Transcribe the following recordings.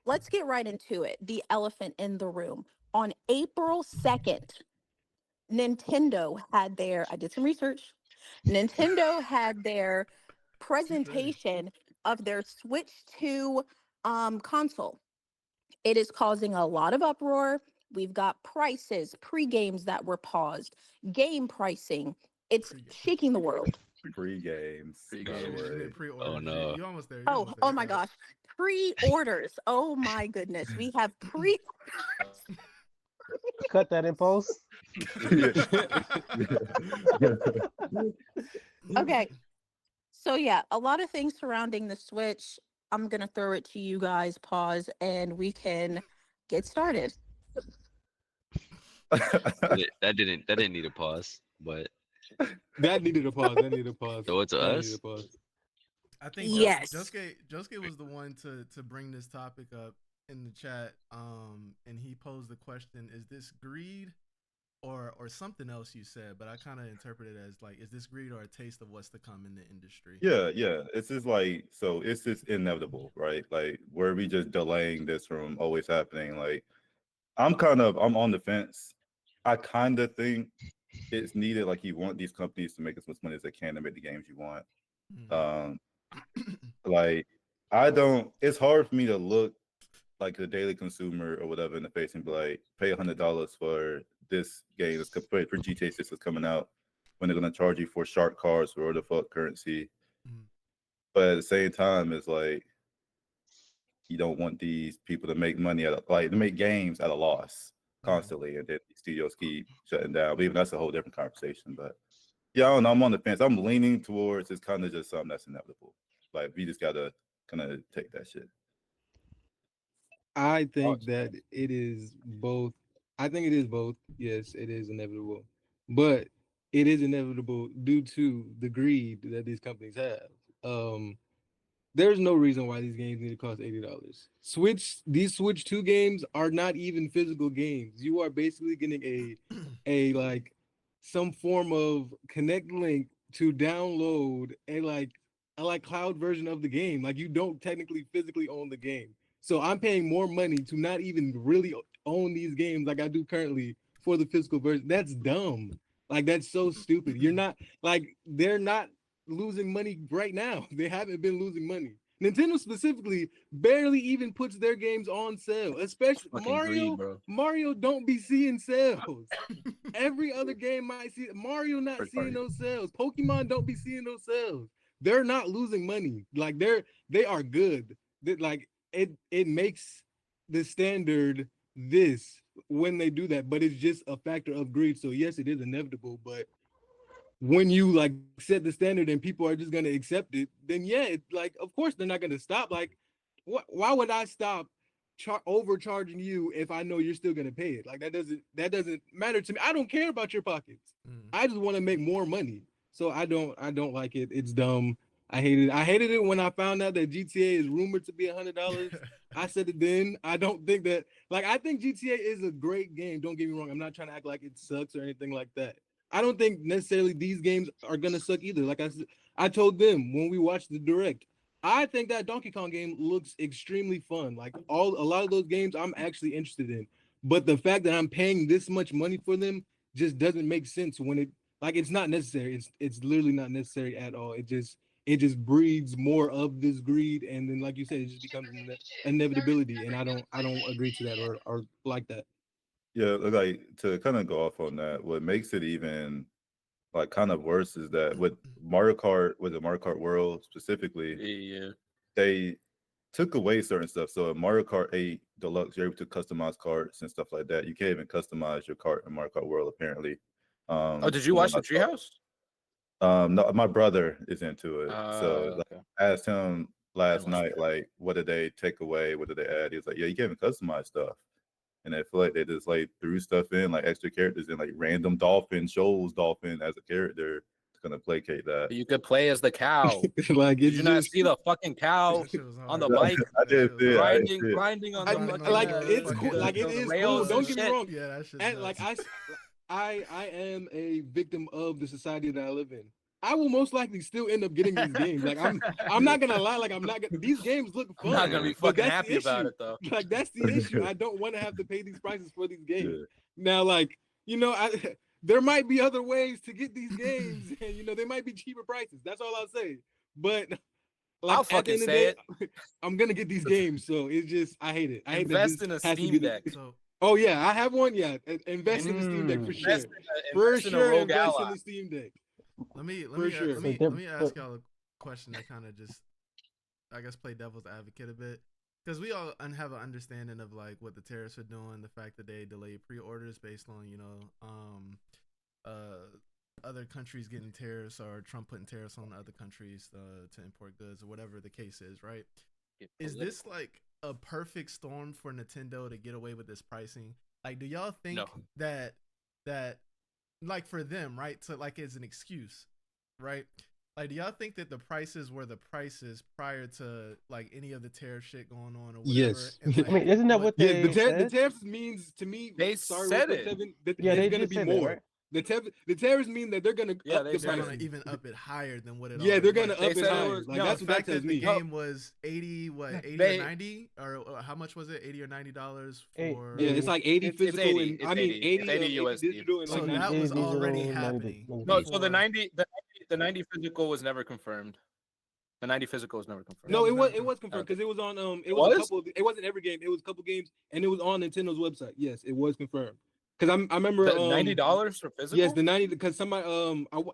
let's get right into it. The elephant in the room. On April 2nd, Nintendo had their, I did some research. Nintendo had their Touche. presentation of their Switch 2 console. It is causing a lot of uproar. We've got prices, pre-games that were paused, game pricing. It's Pre-game. shaking the world. Free games, by Oh, the shit, you way. meant pre-orders. Oh no. You almost there. You Oh, almost there. oh You my close. gosh. Pre-orders. Oh my goodness. We have pre Cut that in post. Okay. So yeah, a lot of things surrounding the Switch. I'm gonna throw it to you guys, pause, and we can get started. That didn't need a pause, but That needed a pause. That needed a pause. so it's That us. needed a pause. I think Yes. Josuke was the one to bring this topic up in the chat. And he posed the question: is this greed or something else you said? But I kind of interpret it as like, is this greed or a taste of what's to come in the industry? Yeah, yeah. It's just like, so it's just inevitable, right? Like, were we just delaying this from always happening? Like, I'm on the fence. I kind of think it's needed. Like, you want these companies to make as much money as they can to make the games you want. Mhm. Like, it's hard for me to look like a daily consumer or whatever in the face and be like, pay $100 for this game that's compared for GTA 6 that's coming out when they're gonna charge you for shark cards or the fuck currency. Mhm. But at the same time, it's like you don't want these people to make money to make games at a loss constantly, and then these studios keep shutting down. But even that's a whole different conversation. But yeah, I don't know. I'm on the fence. I'm leaning towards it's kind of just something that's inevitable. Like we just gotta kind of take that shit. I think that it is both. I think it is both. Yes, it is inevitable, but it is inevitable due to the greed that these companies have. There's no reason why these games need to cost $80. These Switch 2 games are not even physical games. You are basically getting a like some form of Connect link to download a cloud version of the game. Like you don't technically physically own the game. So I'm paying more money to not even really own these games like I do currently for the physical version. That's dumb. Like that's so stupid. You're not they're not losing money right now. They haven't been losing money. Nintendo specifically barely even puts their games on sale, especially Fucking Mario. greed, bro. Mario don't be seeing sales. Every other game might see Mario not First seeing party. those sales. Pokemon don't be seeing those sales. They're not losing money. Like they are good. Like it makes the standard this when they do that, but it's just a factor of greed. So yes, it is inevitable, but when you like set the standard and people are just gonna accept it, then yeah, of course they're not gonna stop. Like, why would I stop overcharging you if I know you're still gonna pay it? Like that doesn't matter to me. I don't care about your pockets. I just want to make more money. So I don't like it. It's dumb. I hated it when I found out that GTA is rumored to be $100. I said it then. I don't think that I think GTA is a great game. Don't get me wrong. I'm not trying to act like it sucks or anything like that. I don't think necessarily these games are gonna suck either. Like I told them when we watched the direct, I think that Donkey Kong game looks extremely fun. Like a lot of those games I'm actually interested in. But the fact that I'm paying this much money for them just doesn't make sense when it's not necessary. It's literally not necessary at all. It just breeds more of this greed, and then like you said, it just becomes an inevitability. And I don't agree to that or like that. Yeah, like to kind of go off on that, what makes it even like kind of worse is that with the Mario Kart World specifically, Yeah. they took away certain stuff. So in Mario Kart 8 Deluxe, you're able to customize carts and stuff like that. You can't even customize your cart in Mario Kart World, apparently. Oh, did you from watch what the I saw. Treehouse? No, my brother is into it. So like, Okay. I asked him last watch night, that. like, what did they take away? What did they add? He was like, yeah, you can't even customize stuff. And I feel like they just like threw stuff in, like extra characters in, like random Shoals Dolphin as a character to kind of placate that. You could play as the cow. Like Did it's you not just see the fucking cow That shit was on the hard. bike I did That shit was see it. I hard. did see it. grinding on I, the Grinding fucking on like the it's fucking- cool. Like it the is cool. rails Don't and get me shit. wrong. Yeah, that shit. And like I am a victim of the society that I live in. I will most likely still end up getting these games. Like I'm not gonna lie. Like I'm not gonna. These games look I'm fun. not gonna be but fucking that's happy the about issue. it though. Like that's the issue. I don't want to have to pay these prices for these games. Yeah. Now, like there might be other ways to get these games, and they might be cheaper prices. That's all I'll say. But like I'll at the fucking end of the say day, I'm gonna get these games. So it's just I hate it. I hate that Invest this in a has to Steam be the- Deck. So Oh yeah, I have one. Yeah, invest in the Steam Deck for sure. For Invest in a sure, Rogue invest in Ally. the Steam Deck. let me For sure. let me So let me ask y'all a question that kind of just, I guess, play devil's advocate a bit, because we all have an understanding of like what the tariffs are doing, the fact that they delay pre-orders based on other countries getting tariffs or Trump putting tariffs on other countries to import goods or whatever the case is, right? Is this like a perfect storm for Nintendo to get away with this pricing? Like, do y'all think No. that like for them, right? So like as an excuse, right? Like, do y'all think that the prices were the prices prior to like any of the tariff shit going on or whatever? Yes. And, I like, mean, isn't that what Yeah, they the said? tariffs means to me. They sorry, said real quick, it. Kevin, that Yeah, they it's gonna did be say that, more. right? The tariffs mean that they're gonna Yeah, up they the said they're it. gonna price. even up it higher than what it Yeah, they're already gonna was. up They it said it higher. was- Like no, that's The what that fact tells that the me. game was 80 They- or 90 or how much was it, 80 or 90 dollars Eight- for Yeah, it's like 80 It's physical 80, and it's I mean 80, 80, it's 80 USD. digital and so like 90. that was 80 already digital, 90 happening. No, so the before- 90 physical was never confirmed. The 90 physical was never confirmed. No, was it never was confirmed Okay. because it was on it It was a was? couple. It wasn't every game. It was a couple games and it was on Nintendo's website. Yes, it was confirmed. Because I remember The $90 for physical? Yes, the 90 because somebody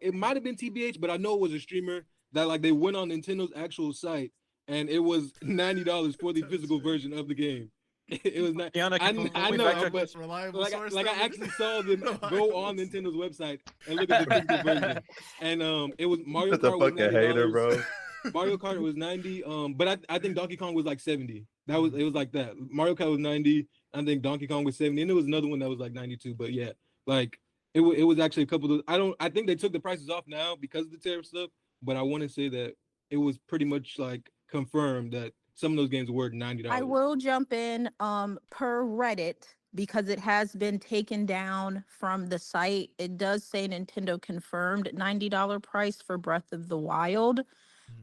it might have been TBH, but I know it was a streamer that like they went on Nintendo's actual site and it was $90 for the That's physical crazy. version of the game. It was not. Kiana, I can I we know, fact check but this? reliable like source. I that was- actually saw them go Reliable on source. Nintendo's website and look at the physical version, and it was Mario Such a Kart was fucking $90. hater, bro. Mario Kart was 90. But I think Donkey Kong was like 70. It was like that. Mario Kart was 90. I think Donkey Kong was 70, and there was another one that was like 92. But yeah, like it was actually a couple of. I think they took the prices off now because of the tariff stuff. But I want to say that it was pretty much like confirmed that some of those games were $90. I will jump in per Reddit because it has been taken down from the site. It does say Nintendo confirmed $90 price for Breath of the Wild.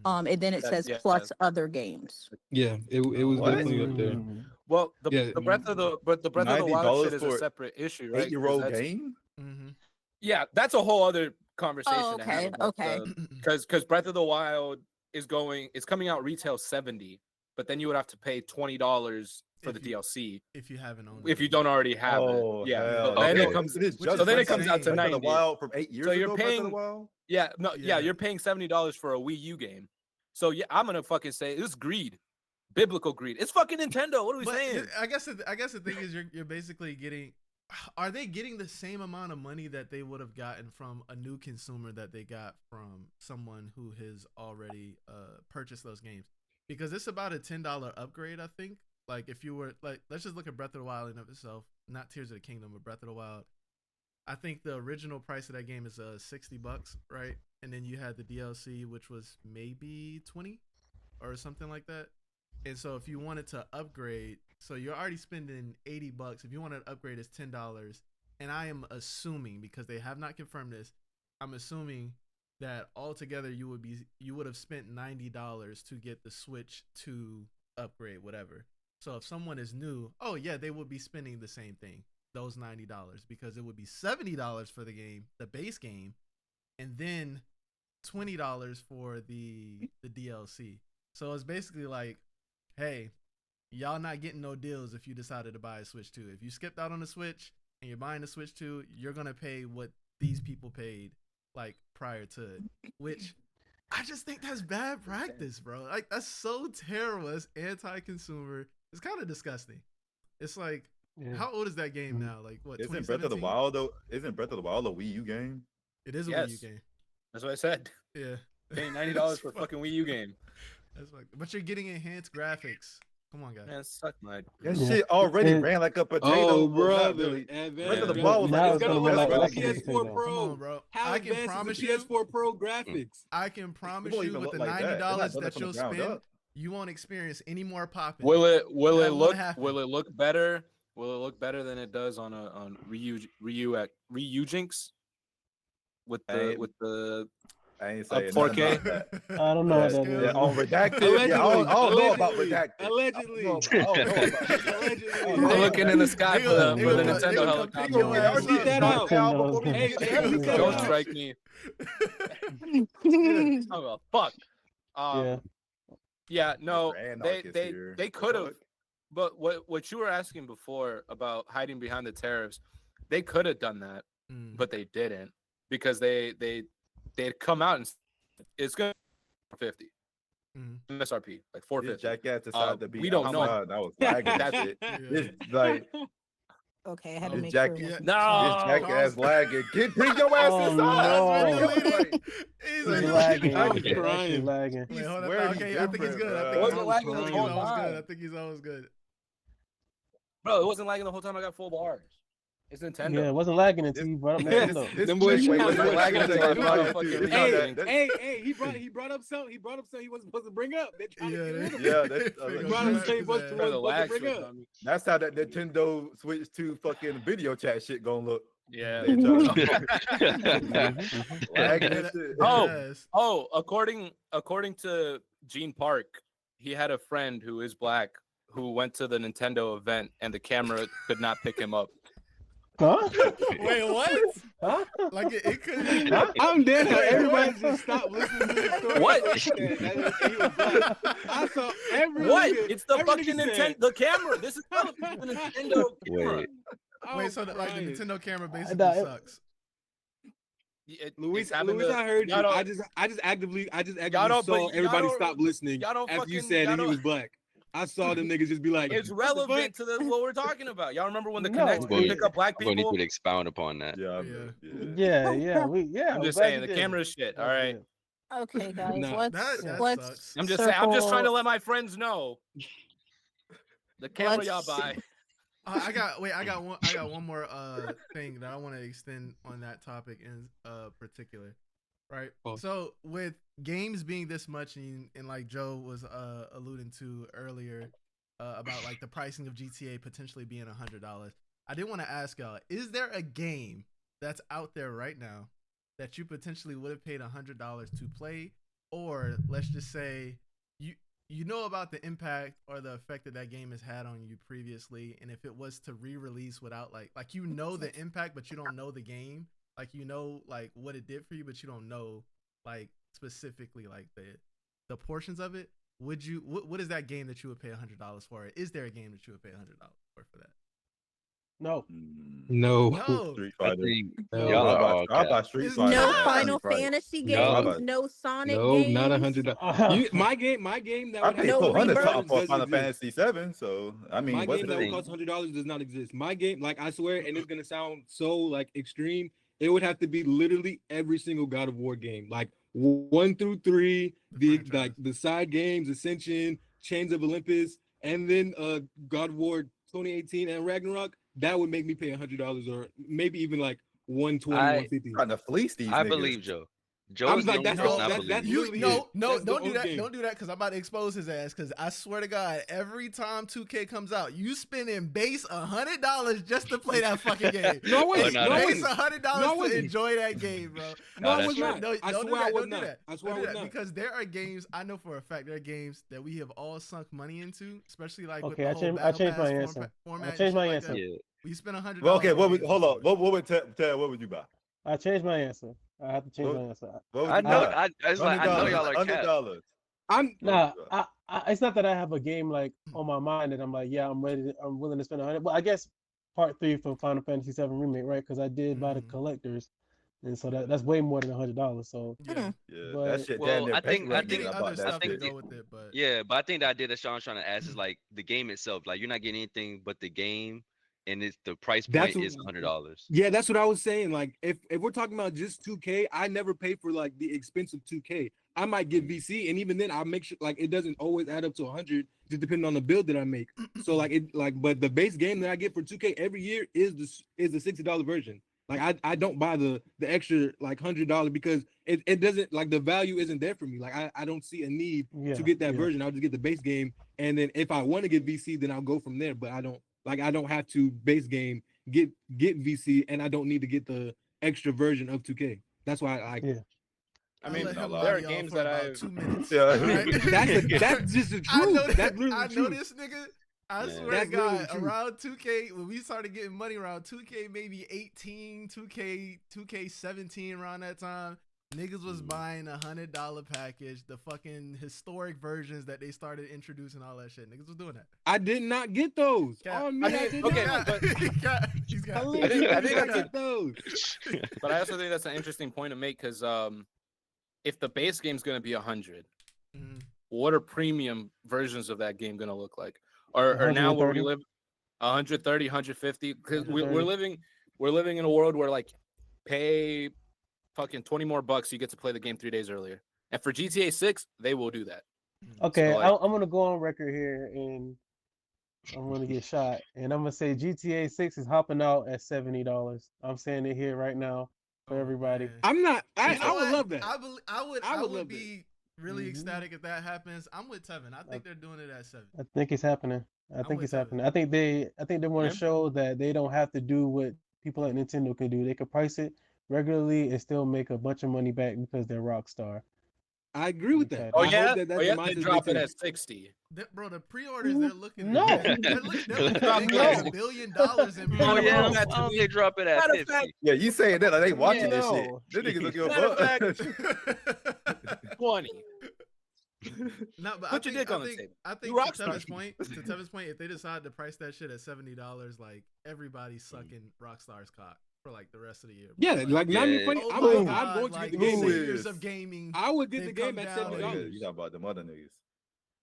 And then it That- says yeah. plus other games. Yeah, it was What? definitely up there. Mm. Well, Yeah. the Breath of the Wild shit is a for separate issue, right? 'Cause 8-year-old that's- game? Mhm. Yeah, that's a whole other conversation. Oh, okay, okay. Because Breath of the Wild is coming out retail 70, but then you would have to pay $20 for If the you- DLC If you haven't owned if it. you don't already have Oh, it. Yeah, hell but then no. it comes. It is Which just is then it comes out to insane. Breath of the 90. Wild from 8 years So you're ago. Breath of the paying- Wild? Yeah, no, Yeah. you're paying $70 for a Wii U game. So yeah, I'm gonna fucking say this is greed, biblical greed. It's fucking Nintendo. What are we But saying? I guess the thing is you're basically getting. Are they getting the same amount of money that they would have gotten from a new consumer that they got from someone who has already purchased those games? Because it's about a $10 upgrade, I think. Like if you were like, let's just look at Breath of the Wild in of itself, not Tears of the Kingdom, but Breath of the Wild. I think the original price of that game is $60, right? And then you had the DLC, which was maybe 20 or something like that. And so if you wanted to upgrade, so you're already spending $80. If you want to upgrade, it's $10. And I am assuming, because they have not confirmed this, I'm assuming that altogether you would have spent $90 to get the Switch 2 upgrade, whatever. So if someone is new, oh yeah, they would be spending the same thing, those $90, because it would be $70 for the game, the base game, and then $20 for the DLC. So it's basically like, hey, y'all not getting no deals if you decided to buy a Switch 2. If you skipped out on the Switch and you're buying the Switch 2, you're gonna pay what these people paid like prior to it. Which I just think that's bad practice, bro. Like that's so terrible. It's anti-consumer. It's kind of disgusting. It's like, Yeah. how old is that game now? Like what? Isn't Breath of the 2017? Wild though? Isn't Breath of the Wild a Wii U game? It is a Wii U Yes. game. That's what I said. Yeah. Paying $90 for a fucking Wii U game. That's like, but you're getting enhanced graphics. Come on, guys. Man, suck my. That Yeah. shit already And- ran like a potato. Oh, Well, not brother, really. advanced Breath of the graphics. Wild was Now like it's It's gonna gonna look look like like the less than PS4 potato. Pro. Come on, bro. How I can advanced is promise the you. PS4 Pro graphics? I can promise won't you even with look the like that. They're not $90 doing that from you'll the ground spend, up. you won't experience any more popping. Will it That won't look happen. will it look better? Will it look better than it does on Ryu Jinx? With Hey. the I ain't Up saying nothing 4K? about that. I don't know what that Yeah, is. on redacted. Yeah, I don't know about redacted. Allegedly. I don't know about redacted. Allegedly. I'm I'm looking in the sky They for gonna- the, they for the gonna- they Nintendo gonna helicopter. pick your ass Tweet that up. out. Nintendo. Hey, tweet that Don't out. strike me. Oh, fuck. Yeah. Yeah, no, Mr. Anarchist they here. they The could have. fuck? But what you were asking before about hiding behind the tariffs, they could have done that, Mm. but they didn't because they'd come out and it's gonna be 50 Mhm. MSRP like This 450. jackass decided to be we don't know. outside and I was lagging and That's- shit. Yeah. This like Okay, I had to Oh, make Jack- sure. it yeah. wasn't- No. this jackass lagging. Bring your ass Oh, inside. no. Bring your ass- He's He's like, lagging. I'm He's actually crying. lagging. Wait, hold on. swear he's Okay, I think he's different, good. I bruh. think Wasn't he's lagging the always whole good. time. I think he's always good. Bro, it wasn't lagging the whole time I got full bars. It's Nintendo. Yeah, it wasn't lagging until you brought up Man, Nintendo. this Them boys chick, wait, trying was to it do lagging it. until I Hey, brought it fucking to you? hey, No, hey, that- Hey, he brought up something he wasn't supposed to bring up. They trying to get rid of him. Yeah, that's- Figure brought up out something his was ass. to- Bro, the what to lag bring switch up. on me. That's how that Nintendo Switch 2 fucking video chat shit gonna look. Yeah. They try to Mhm. lagging and shit. Oh. Yes. Oh, according to Gene Park, he had a friend who is black who went to the Nintendo event and the camera could not pick him up. Huh? Wait, what? Huh? Like it could. Huh? I'm dead. How Wait, everybody what? just stopped listening to the story. What? He was black. I saw every What? nigga- It's the every fucking nigga Nintendo. said- The camera. This is the Nintendo camera. Wait. I'm Wait, so like the crying. Nintendo camera basically Nah, sucks. Luis, It's having Luis, the- I heard you. y'all don't- I just actively Y'all don't- saw but y'all everybody don't- stop listening y'all don't after you fucking- said y'all and he don't- was black. I saw them niggas just be like, It's "What the fuck?" relevant to what we're talking about. Y'all remember when the No, Kinect would it- pick up black I'm gonna need people? you to expound upon that. Yeah, Yeah, yeah. I'm just glad saying you the did. camera is shit. All Glad you right. did. Okay, guys, Nah. That let's sucks. I'm just saying. I'm just trying to circle- let my friends know. The camera y'all Let's- buy. I got one more thing that I want to extend on that topic in particular, right? Oh. So with games being this much, and like Joe was alluding to earlier about like the pricing of GTA potentially being $100, I did want to ask y'all: is there a game that's out there right now that you potentially would have paid $100 to play, or let's just say you know about the impact or the effect that that game has had on you previously, and if it was to re-release without like you know the impact but you don't know the game, like you know like what it did for you but you don't know like specifically like the portions of it, would you what is that game that you would pay $100 for? Is there a game that you would pay $100 for that? No. No. No. Street I Fighter. think No. y'all are I'll all buy cap. Street There's Fighter. No Nah. Final Right. Fantasy No. games, no Sonic No, games. not $100. My game that I would paid No $400 Rebirth something for doesn't Final exist. Fantasy 7, so I mean, My what's game the that would thing? cost $100 does not exist. My game, like I swear, and it's gonna sound so like extreme. It would have to be literally every single God of War game, like 1 through 3, The like franchise. the side games, Ascension, Chains of Olympus, and then God of War 2018 and Ragnarok. That would make me pay $100 or maybe even like 120, I- 150. Trying to fleece these I niggas. believe Joe. Joe I'm is the like, only that's person no- I that- believe. that's You literally no it. no That's the don't do only that game. don't do that because I'm about to expose his ass because I swear to God every time 2K comes out you spending base $100 just to play that fucking game. No, I Oh, wasn't. no, No, I no. Base wasn't. $100 No, I to wasn't. enjoy that game, bro. No, I that's was true. not. No, I don't do swear I that. was Don't do not. that. I swear I Don't do was that not. because there are games I know for a fact there are games that we have all sunk money into, especially like with Okay, the I whole changed- I battle changed my pass answer. format. I and changed shit my like answer. that. Yeah. We spent $100. Well, okay, on games hold on. before. What would Ted, what would you buy? I changed my answer. I have to change What- my answer. What would I you know. buy? It's like I know y'all are cap. $100. I'm Nah, it's not that I have a game like on my mind that I'm like, yeah, I'm willing to spend 100. But I guess part 3 from Final Fantasy 7 remake, right? Because I did buy the Mhm. collectors, and so that's way more than $100. So Yeah. Yeah, But- that shit Well, damn near I think- paper I right think- now. Getting I bought other that stuff to shit. go with it, but Yeah, but I think the idea that Sean's trying to ask is like the game itself. Like you're not getting anything but the game, and it's the price That's point is what- $100. Yeah, that's what I was saying. Like, if we're talking about just 2K, I never pay for like the expensive 2K. I might get VC, and even then, I make sure like it doesn't always add up to 100, just depending on the build that I make. So like but the base game that I get for 2K every year is the $60 version. Like I don't buy the extra like $100 because it doesn't like the value isn't there for me. Like I don't see a need yeah, to get that yeah. version. I'll just get the base game, and then if I want to get VC, then I'll go from there. But I don't have to base game get VC, and I don't need to get the extra version of 2K. That's why I Yeah. I I'll mean, let him there lie are to y'all games for that about I've 2 minutes. Yeah. alright? That's just the I know truth. That's that. literally I the know truth. this nigga. I Man. swear to That's literally God, the truth. around 2K, when we started getting money around 2K, maybe 18, 2K 17 around that time, niggas was buying $100 package, the fucking historic versions that they started introducing, all that shit. Niggas was doing that. I did not get those. Cap. On me, I mean, did okay, not. but- He's got. I I literally think did not that's a- get those. But I also think that's an interesting point to make because if the base game's gonna be 100, Mhm. what are premium versions of that game gonna look like? Or now where we 130? live 130, 150? Because we're 130. living in a world where like pay fucking 20 more bucks, you get to play the game 3 days earlier. And for GTA 6, they will do that. Okay, like- I'm gonna go on record here and I'm gonna get shot. And I'm gonna say GTA 6 is hopping out at $70. I'm saying it here right now for Oh, everybody. man. I'm not. You know I would what? love that. I would. I I would would love that. be really Mhm. ecstatic if that happens. I'm with Tevin. I think they're doing it at 7. I think it's happening. I think with it's Tevin. happening. I think they want Yeah. to show that they don't have to do what people at Nintendo can do. They can price it regularly and still make a bunch of money back because they're Rockstar. I agree with that. Oh I yeah, hope that that's the they mindset drop they it take. at 60. Bro, the pre-orders they're looking. No. they're looking Drop like it at $1 $60. billion in Oh Matter yeah, of fact, why don't they drop it at matter of 50? fact, Yeah, you saying that like they watching this shit. No. This niggas looking Matter of up. 20. No, but Put your dick on the table. I think You to Rockstar. Tevin's point, if they decide to price that shit at $70, like everybody's sucking Rockstar's cock for like the rest of the year. bro. Yeah, like not Yeah. even funny. oh I'm, my I'm God, going to like, get the game. who at- is- saviors of gaming. I would get the They've game come at down. Oh, yeah, $70. you talking about them other niggas.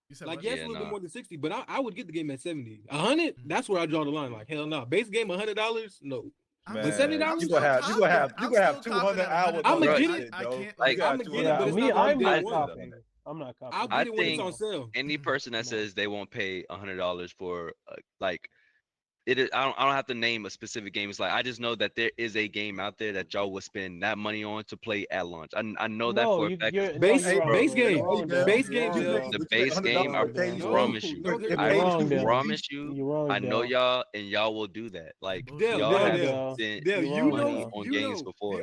You said Like what? yes, Yeah, a little bit nah. more than 60, but I would get the game at 70. 100, Mm. that's where I draw the line. Like hell no. Base game $100? No. I'm Man, But $70? you gonna have 200 hours. I'ma of get that it. shit, I Joe. can't. Like, You got I'ma get it, 200 but it's me, not gonna I'm be not day one. copying. I'm not copying. I'll I get it when it's think- on sale. Any person that Come on. says they won't pay $100 for like it is, I don't have to name a specific game. It's like I just know that there is a game out there that y'all would spend that money on to play at launch. I know that for a fact. Base- you're wrong, base bro. You're game. wrong, Dale. Base You're game, wrong, Dale. Dale. The But you base get game, I $100 for No, promise you. no, It I You're wrong, pays Dale. promise you. You're wrong, I know Dale. y'all and y'all will do that. Like Dale, y'all Dale, have Dale. spent Dale, You're you wrong, know, Dale. on you games know, before.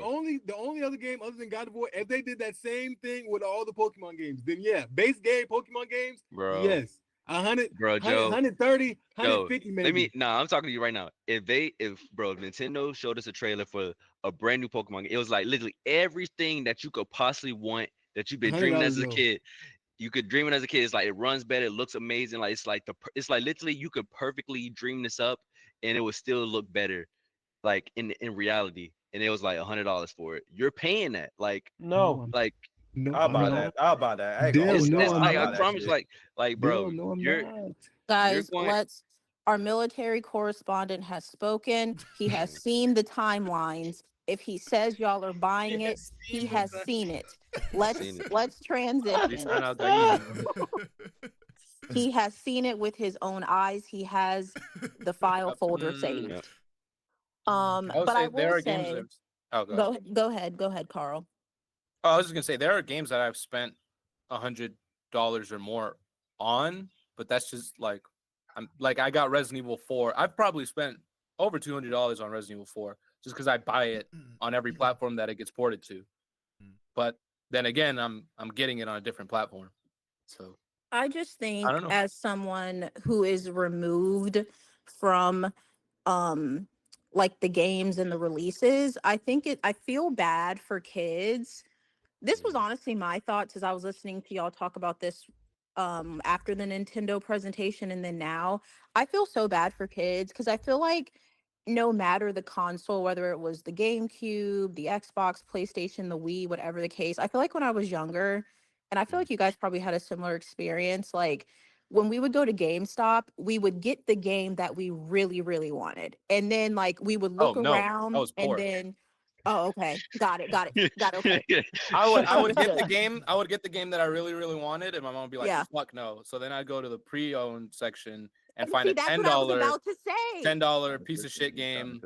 the only other game other than God of War, if they did that same thing with all the Pokemon games, then yeah, base game Pokemon games, Bro. yes, 100, Bro, 100, Joe. 130, Joe, 150 maybe. Let me I'm talking to you right now. If Nintendo showed us a trailer for a brand new Pokemon game, it was like literally everything that you could possibly want that you've been dreaming as a $100 though. kid. You could dream it as a kid. It's like it runs better, it looks amazing. Like it's like literally you could perfectly dream this up and it would still look better, like in reality. And it was like $100 for it. You're paying that, like No. No, I'll buy I'm that. not. I'll buy that. I ain't gonna Dale, hold no, you. it's I'm like I'll I buy that promise, shit. like bro, Dale, no, I'm you're not. Guys, going- our military correspondent has spoken. He has seen the timelines. If he says y'all are buying it, he has seen it. Let's Seen it. let's transition. He has seen it with his own eyes. He has the file folder saved. yeah. I would But say I there will are games say, that. Oh, go ahead. go ahead, Carl. Oh, I was just gonna say there are games that I've spent $100 or more on, but that's just like I got Resident Evil 4. I've probably spent over $200 on Resident Evil 4 just because I buy it on every platform that it gets ported to. But then again, I'm getting it on a different platform. So I just think don't know. as someone who is removed from like the games and the releases, I feel bad for kids. This was honestly my thoughts as I was listening to y'all talk about this after the Nintendo presentation and then now. I feel so bad for kids because I feel like no matter the console, whether it was the GameCube, the Xbox, PlayStation, the Wii, whatever the case, I feel like when I was younger, and I feel like you guys probably had a similar experience, like when we would go to GameStop, we would get the game that we really, really wanted. And then like we would look no, I around was poor. and then okay. Got it. Okay. I would get the Understood. game. I would get the game that I really, really wanted, and my mom would be like, Yeah. "Fuck no!" So then I'd go to the pre-owned section and And find see, a that's $10 what I was about to say. $10 piece of shit game,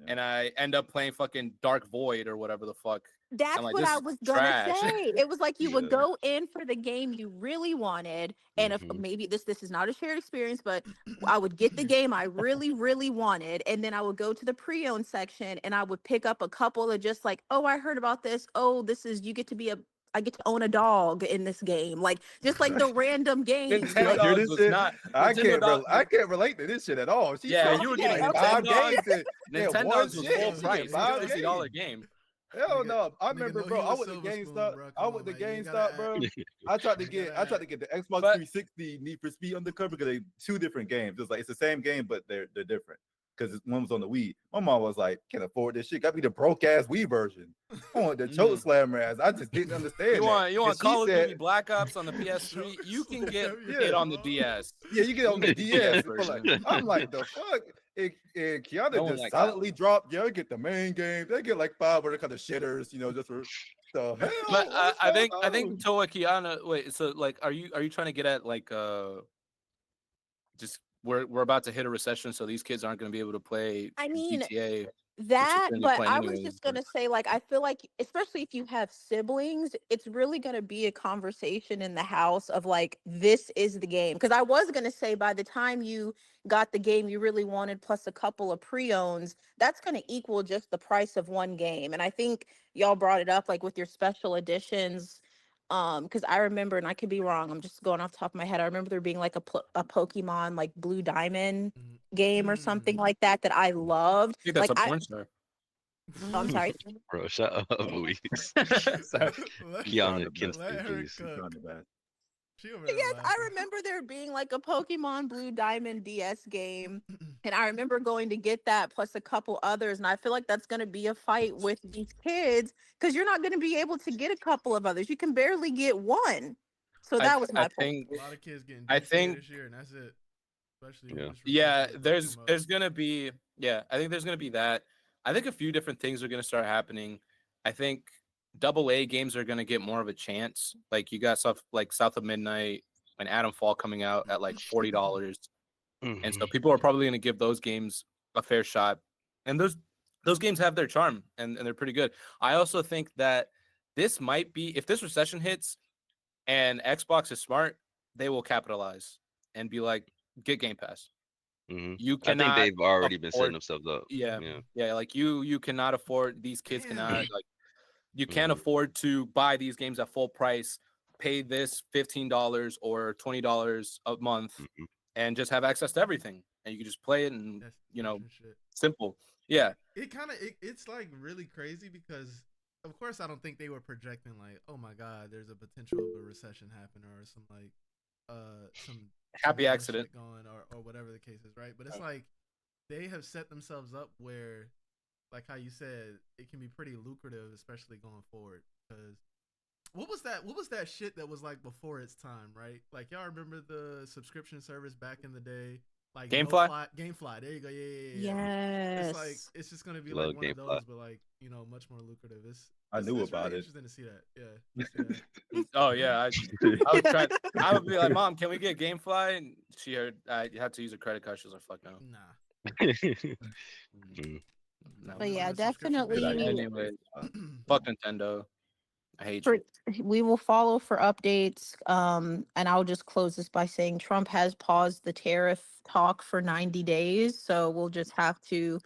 and I end up playing fucking Dark Void or whatever the fuck. That's like, what this I is was gonna trash. say. It was like you would Yeah. go in for the game you really wanted, and if Mhm. maybe this is not a shared experience, but I would get the game I really, really wanted, and then I would go to the pre-owned section and I would pick up a couple of just like, oh, I heard about this. Oh, this is you get to be a I get to own a dog in this game. Like just like the random games. Nintendo Like, Hear Dogs this was shit? not. I Nintendo can't. Dog- I can't relate to this shit at all. She Yeah, told you were me, getting like, okay. 5 Nintendo games. Nintendo one Dogs was shit, full she price. get It was five a $50 games. game. Hell Nigga- no! I nigga remember, know bro. he I was went to Silver Spoon, GameStop. bro. I Come went on, to man. You GameStop, gotta bro. act- I tried to You get gotta act. the Xbox But- 360 Need for Speed Undercover because they 2 different games. It's like it's the same game, but they're different. Because one was on the Wii. My mom was like, "Can't afford this shit. Got me the broke ass Wii version. I want the choke slammer ass. I just didn't understand You that." want And she Call of said- Duty Black Ops on the PS3? You can get Choke it on the slam, DS. Yeah, you get on the Yeah, DS. for But, like, sure. I'm like, the fuck? And Kiana No one just likes that silently dropped. Yeah, I get the main game. They get like 5 other kind of shitters, just for the hell. But What's I going think on? Toa Kiana. Wait, so like, are you trying to get at like just we're about to hit a recession, so these kids aren't going to be able to play I mean, GTA. that, gonna be but playing I was anyways, just gonna say, like, I feel like, especially if you have siblings, it's really gonna be a conversation in the house of like, this is the game. Because I was gonna say, by the time you got the game you really wanted, plus a couple of pre-owns, that's gonna equal just the price of one game. And I think y'all brought it up, like with your special editions. Because I remember, and I could be wrong, I'm just going off the top of my head. I remember there being like a Pokemon like Blue Diamond Mm, game or something like that that I loved. I think that's Like a porn star. Oh, I'm sorry. Bro, shut up, Luis. Sorry. Let- Kiana Let Kinston, her please. cook. Bad. She over there Yes, I laughing. remember there being like a Pokemon Blue Diamond DS game. And I remember going to get that plus a couple others. And I feel like that's going to be a fight with these kids because you're not going to be able to get a couple of others. You can barely get one. So that was my I point. think A lot of kids getting I GTA think- this year, and that's it. Especially Yeah. when this Yeah, recession is about to come up. there's gonna be I think there's gonna be that. I think a few different things are gonna start happening. I think AA games are gonna get more of a chance. Like you got stuff like South of Midnight and Adam Fall coming out at like $40, and so people are probably gonna give those games a fair shot. And those games have their charm and they're pretty good. I also think that this might be, if this recession hits and Xbox is smart, they will capitalize and be like, get Game Pass. Mhm. You I think cannot they've already been setting afford- themselves up. Yeah. Yeah. Yeah, like you cannot afford, these kids Damn. cannot, like, you can't Mhm. afford to buy these games at full price, pay this $15 or $20 a month, Mhm. and just have access to everything, and you can just play it and That's you know, different shit. simple. Yeah, It kind of it's like really crazy because of course I don't think they were projecting like, oh my god, there's a potential of a recession happening or some like some happy bad accident. shit going or whatever the case is, right? But it's like they have set themselves up where, like how you said, it can be pretty lucrative, especially going forward. Because what was that shit that was like before its time, right? Like y'all remember the subscription service back in the day, like Gamefly? Gamefly. There you go. Yeah. It's like Yes. it's just gonna be Love like one of Gamefly. those, but like much more lucrative. I knew it's about really it. interesting to see that. Yeah. to see that. Oh yeah, I would be like, Mom, can we get GameFly? And she heard I had to use a credit card. She was like, fuck no. Nah. Mhm. No. But yeah, The subscription definitely. Good idea. Anyway, fuck Nintendo. I hate For, you. we will follow for updates. And I'll just close this by saying Trump has paused the tariff talk for 90 days. So we'll just have to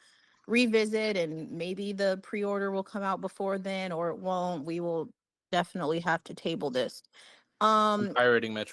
revisit and maybe the pre-order will come out before then or it won't. We will definitely have to table this. I'm pirating Metroid